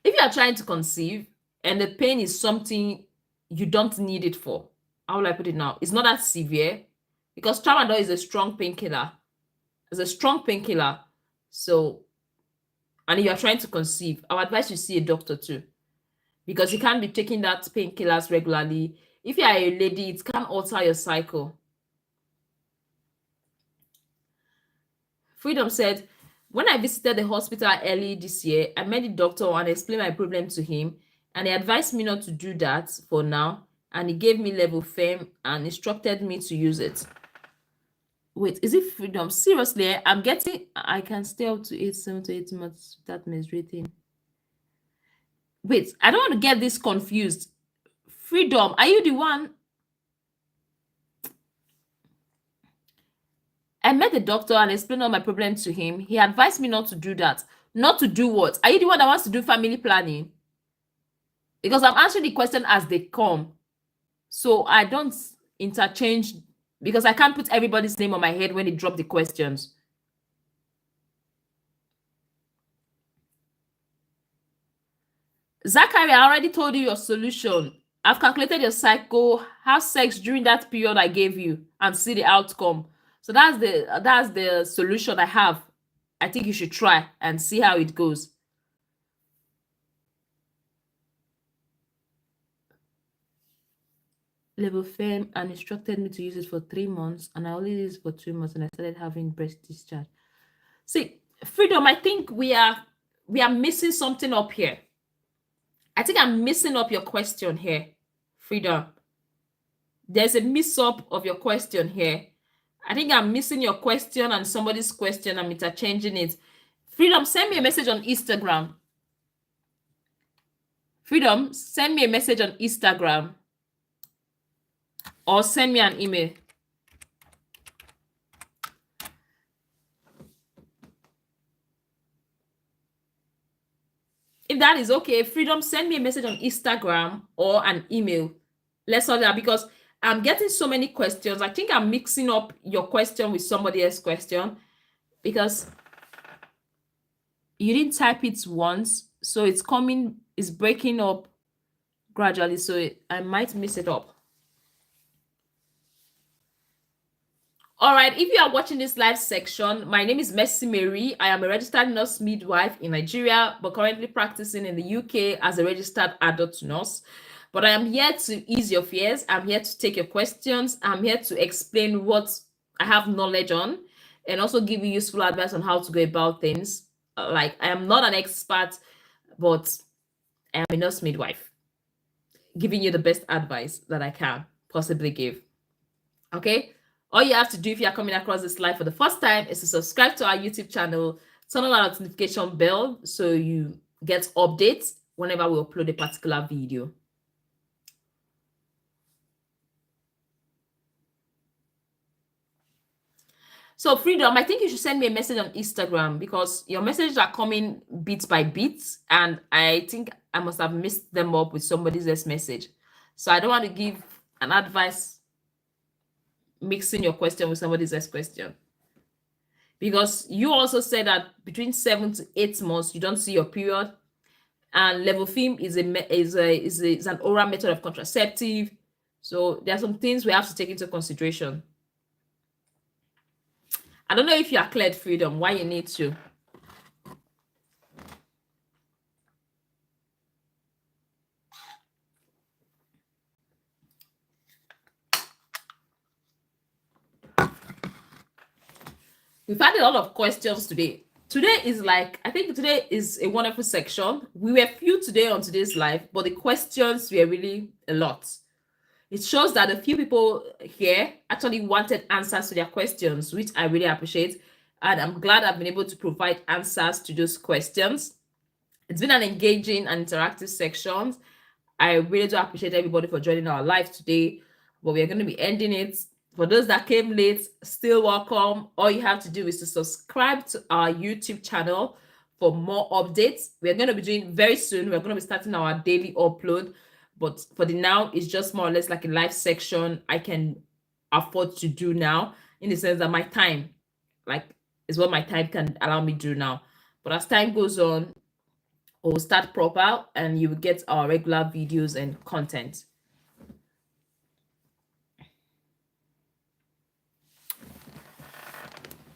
If you are trying to conceive and the pain is something you don't need it for, how will I put it now? It's not that severe, because tramadol is a strong painkiller. It's a strong painkiller. So, and if you are trying to conceive, I would advise you see a doctor too, because you can't be taking that painkillers regularly. If you are a lady, it can alter your cycle. Freedom said, when I visited the hospital early this year, I met the doctor and explained my problem to him, and he advised me not to do that for now, and he gave me Levofem and instructed me to use it. Wait, is it Freedom? Seriously, I can stay up to 7 to 8 months without menstruating. Wait, I don't want to get this confused. Freedom, are you the one? I met the doctor and explained all my problems to him. He advised me not to do that. Not to do what? Are you the one that wants to do family planning? Because I'm answering the question as they come. So I don't interchange, because I can't put everybody's name on my head when they drop the questions. Zachary, I already told you your solution. I've calculated your cycle, have sex during that period I gave you, and see the outcome. So that's the solution I have. I think you should try and see how it goes. Levofem and instructed me to use it for 3 months, and I only used it for 2 months, and I started having breast discharge. See, Freedom, I think we are missing something up here. I think I'm missing up your question here, Freedom. There's a mix-up of your question here. I think I'm missing your question and somebody's question. I'm interchanging it. Freedom, send me a message on Instagram. Freedom, send me a message on Instagram. Or send me an email. If that is okay, Freedom, send me a message on Instagram or an email. Let's sort that, because I'm getting so many questions. I think I'm mixing up your question with somebody else's question, because you didn't type it once, so it's breaking up gradually, so I might mess it up. All right, if you are watching this live section, my name is Mercy Mary. I am a registered nurse midwife in Nigeria, but currently practicing in the UK as a registered adult nurse. But I am here to ease your fears. I'm here to take your questions. I'm here to explain what I have knowledge on, and also give you useful advice on how to go about things. Like, I am not an expert, but I am a nurse midwife, giving you the best advice that I can possibly give. Okay? All you have to do if you're coming across this live for the first time is to subscribe to our YouTube channel, turn on our notification bell so you get updates whenever we upload a particular video. So Freedom, I think you should send me a message on Instagram, because your messages are coming bit by bit, and I think I must have mixed them up with somebody else's message. So I don't want to give an advice mixing your question with somebody else's question, because you also said that between 7 to 8 months you don't see your period, and Levofem is an oral method of contraceptive. So there are some things we have to take into consideration. I don't know if you are cleared, Freedom, why you need to. We've had a lot of questions today. Today is I think today is a wonderful section. We were few today on today's live, but the questions were really a lot. It shows that a few people here actually wanted answers to their questions, which I really appreciate. and I'm glad I've been able to provide answers to those questions. It's been an engaging and interactive section. I really do appreciate everybody for joining our live today, but we're going to be ending it. For those that came late, still welcome. All you have to do is to subscribe to our YouTube channel for more updates. We're going to be doing very soon. We're going to be starting our daily upload, but for the now, it's just more or less like a live section I can afford to do now, in the sense that my time, like, is what my time can allow me to do now. But as time goes on, we'll start proper and you will get our regular videos and content.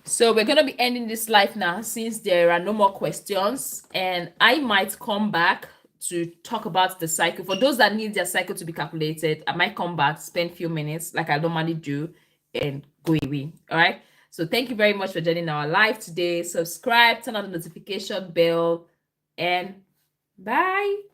So we're going to be ending this live now since there are no more questions, and I might come back to talk about the cycle. For those that need their cycle to be calculated, I might come back, spend a few minutes like I normally do, and go away. All right. So thank you very much for joining our live today. Subscribe, turn on the notification bell, and bye.